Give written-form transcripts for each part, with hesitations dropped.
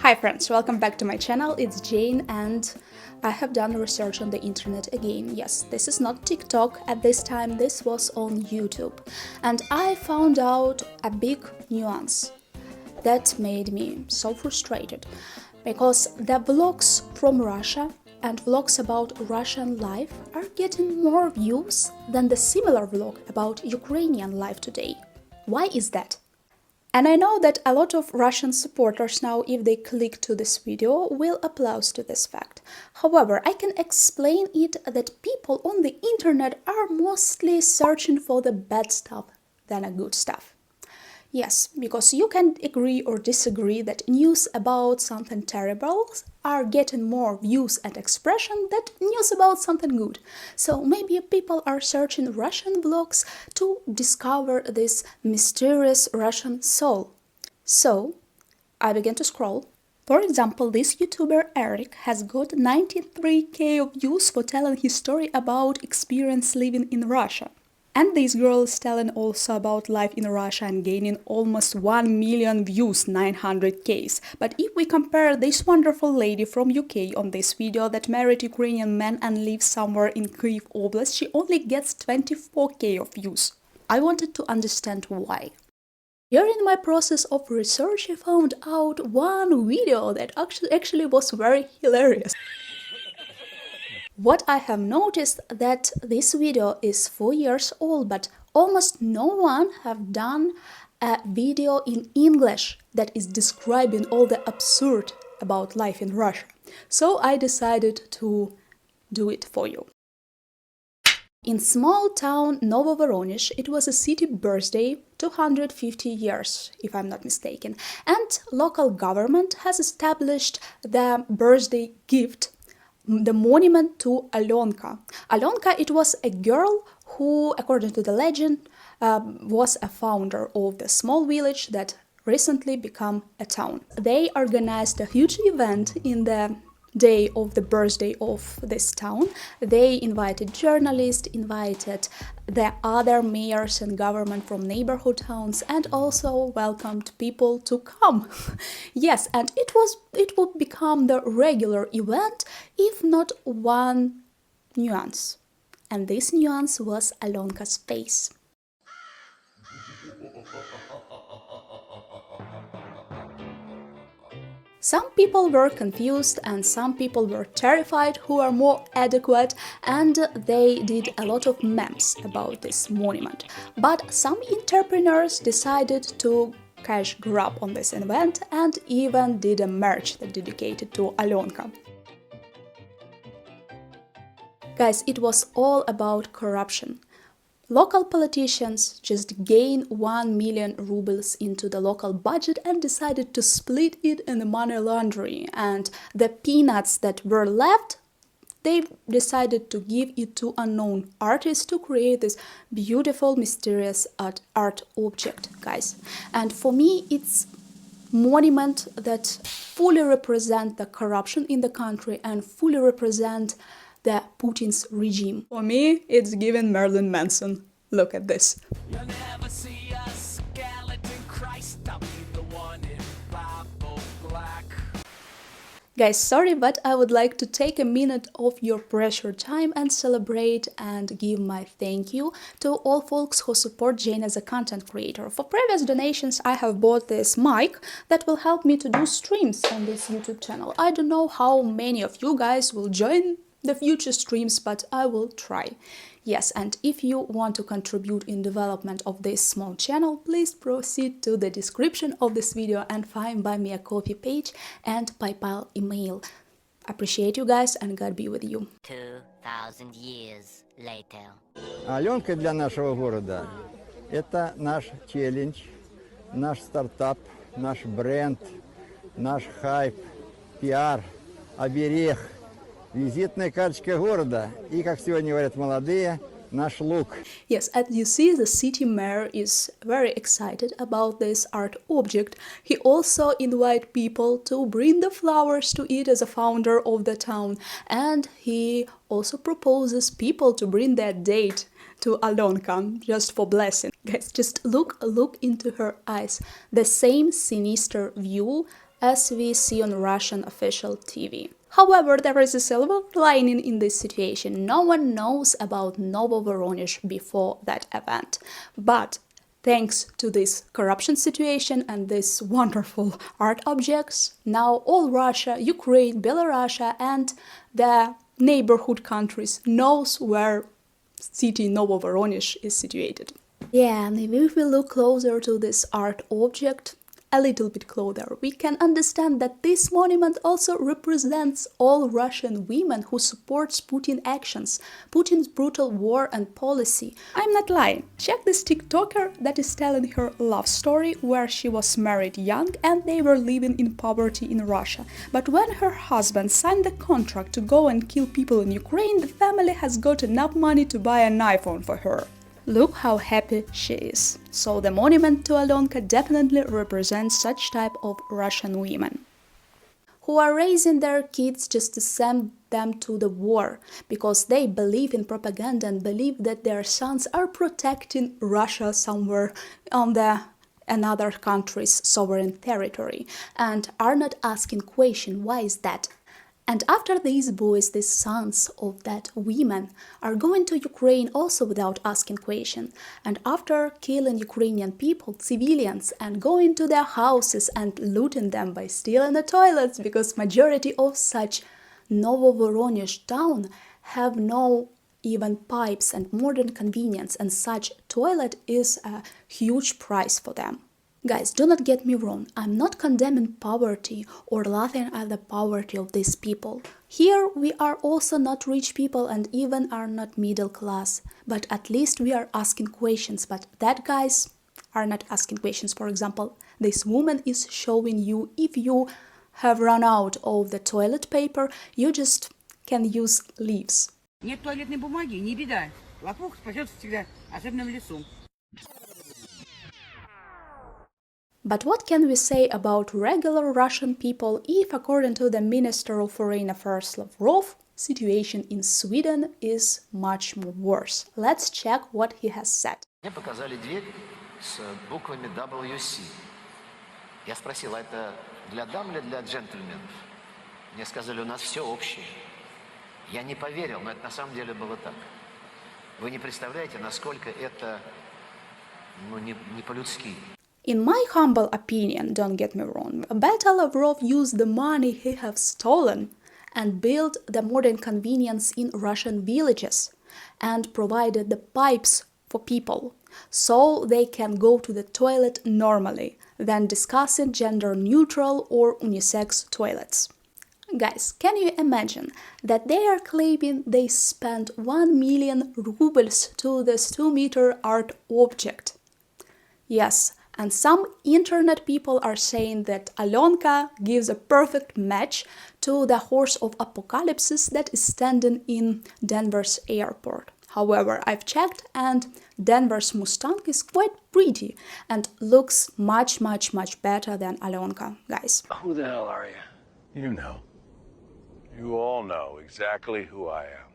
Hi friends, welcome back to my channel. It's Jane and I have done research on the internet again. Yes, this is not TikTok at this time, this was on YouTube. And I found out a big nuance that made me so frustrated. Because the vlogs from Russia and vlogs about Russian life are getting more views than the similar vlog about Ukrainian life today. Why is that? And I know that a lot of Russian supporters now, if they click to this video, will applaud to this fact. However, I can explain it that people on the internet are mostly searching for the bad stuff than the good stuff. Yes, because you can agree or disagree that news about something terrible are getting more views and expression than news about something good. So maybe people are searching Russian vlogs to discover this mysterious Russian soul. So I began to scroll. For example, this YouTuber Eric has got 93k of views for telling his story about experience living in Russia. And this girl is telling also about life in Russia and gaining almost 1 million views, 900k. But if we compare this wonderful lady from UK on this video that married Ukrainian man and lives somewhere in Kyiv Oblast, she only gets 24k of views. I wanted to understand why. During my process of research, I found out one video that actually was very hilarious. What I have noticed that this video is 4 years old, but almost no one have done a video in English that is describing all the absurd about life in Russia. So I decided to do it for you. In small town Novovoronezh, it was a city birthday, 250 years, if I'm not mistaken, and local government has established the birthday gift, the monument to Alyonka. Alyonka, it was a girl who, according to the legend, was a founder of the small village that recently became a town. They organized a huge event in the day of the birthday of this town. They invited journalists, invited the other mayors and government from neighborhood towns, and also welcomed people to come. Yes, and it would become the regular event if not one nuance. And this nuance was Alyonka's face. Some people were confused and some people were terrified who are more adequate, and they did a lot of memes about this monument. But some entrepreneurs decided to cash grab on this event and even did a merch that dedicated to Alyonka. Guys, it was all about corruption. Local politicians just gained 1 million rubles into the local budget and decided to split it in the money laundering, and the peanuts that were left, they decided to give it to unknown artists to create this beautiful, mysterious art object, guys. And for me, it's monument that fully represent the corruption in the country and fully represent the Putin's regime. For me, it's given Marilyn Manson. Look at this. You'll never see a skeleton Christ, I'll be the one in Bible black. Guys, sorry, but I would like to take a minute of your precious time and celebrate and give my thank you to all folks who support Jane as a content creator. For previous donations, I have bought this mic that will help me to do streams on this YouTube channel. I don't know how many of you guys will join the future streams, but I will try. Yes, and if you want to contribute in development of this small channel, please proceed to the description of this video and find Buy Me a Coffee page and PayPal email. Appreciate you guys and God be with you. 2000 years later. Аленка для нашего города – это наш челлендж, наш стартап, наш бренд, наш хайп, пиар, оберег. Визитная карточка города и, как сегодня говорят молодые, наш лук. Yes, as you see, the city mayor is very excited about this art object. He also invited people to bring the flowers to it as a founder of the town, and he also proposes people to bring their date to Alyonka just for blessing. Guys, just look into her eyes. The same sinister view as we see on Russian official TV. However, there is a silver lining in this situation. No one knows about Novovoronezh before that event. But thanks to this corruption situation and these wonderful art objects, now all Russia, Ukraine, Belarus and the neighborhood countries knows where city Novovoronezh is situated. Yeah, and if we look closer to this art object, a little bit closer, we can understand that this monument also represents all Russian women who supports Putin's actions, Putin's brutal war and policy. I'm not lying. Check this TikToker that is telling her love story where she was married young and they were living in poverty in Russia. But when her husband signed the contract to go and kill people in Ukraine, the family has got enough money to buy an iPhone for her. Look how happy she is. So the monument to Alyonka definitely represents such type of Russian women who are raising their kids just to send them to the war because they believe in propaganda and believe that their sons are protecting Russia somewhere on the another country's sovereign territory and are not asking question why is that. And after these boys, these sons of that women, are going to Ukraine also without asking question, and after killing Ukrainian people, civilians, and going to their houses and looting them by stealing the toilets, because majority of such Novovoronezh town have no even pipes and modern convenience, and such toilet is a huge price for them. Guys, do not get me wrong, I'm not condemning poverty or laughing at the poverty of these people. Here we are also not rich people and even are not middle class, but at least we are asking questions, but that guys are not asking questions. For example, this woman is showing you if you have run out of the toilet paper, you just can use leaves. Нет туалетной бумаги, не беда. Лопух спасет всегда, особенно в лесу. But what can we say about regular Russian people if, according to the Minister of Foreign Affairs Lavrov, situation in Sweden is much more worse? Let's check what he has said. Мне показали дверь с буквами WC. Я спросил, а это для дам или для джентльменов? Мне сказали, у нас все общее. Я не поверил, но это на самом деле было так. Вы не представляете, насколько это, не по-людски. In my humble opinion, don't get me wrong, better Lavrov used the money he have stolen and built the modern convenience in Russian villages and provided the pipes for people so they can go to the toilet normally than discussing gender-neutral or unisex toilets. Guys, can you imagine that they are claiming they spent 1 million rubles to this 2-meter art object? Yes, and some internet people are saying that Alyonka gives a perfect match to the horse of apocalypse that is standing in Denver's airport. However, I've checked and Denver's Mustang is quite pretty and looks much better than Alyonka, guys. Who the hell are you? You know. You all know exactly who I am.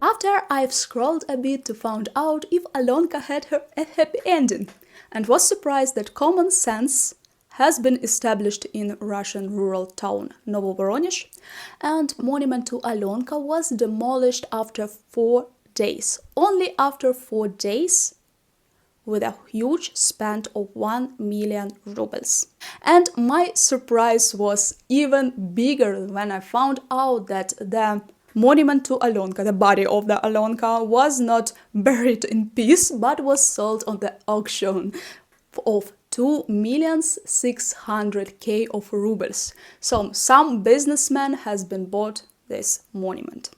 After I've scrolled a bit to find out if Alyonka had a happy ending, and was surprised that common sense has been established in Russian rural town Novovoronezh, and monument to Alyonka was demolished after 4 days. Only after 4 days, with a huge spend of 1 million rubles. And my surprise was even bigger when I found out that the monument to Alyonka, the body of the Alyonka, was not buried in peace, but was sold on the auction of 2,600,000 of rubles. So some businessman has been bought this monument.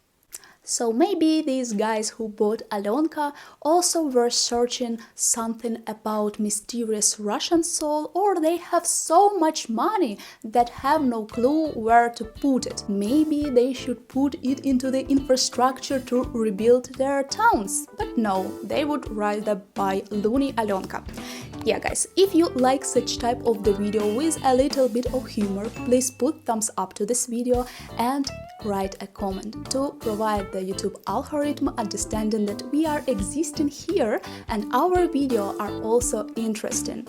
So maybe these guys who bought Alyonka also were searching something about mysterious Russian soul, or they have so much money that have no clue where to put it. Maybe they should put it into the infrastructure to rebuild their towns. But no, they would rather buy loony Alyonka. Yeah guys, if you like such type of the video with a little bit of humor, please put thumbs up to this video and write a comment to provide the YouTube algorithm understanding that we are existing here and our video are also interesting.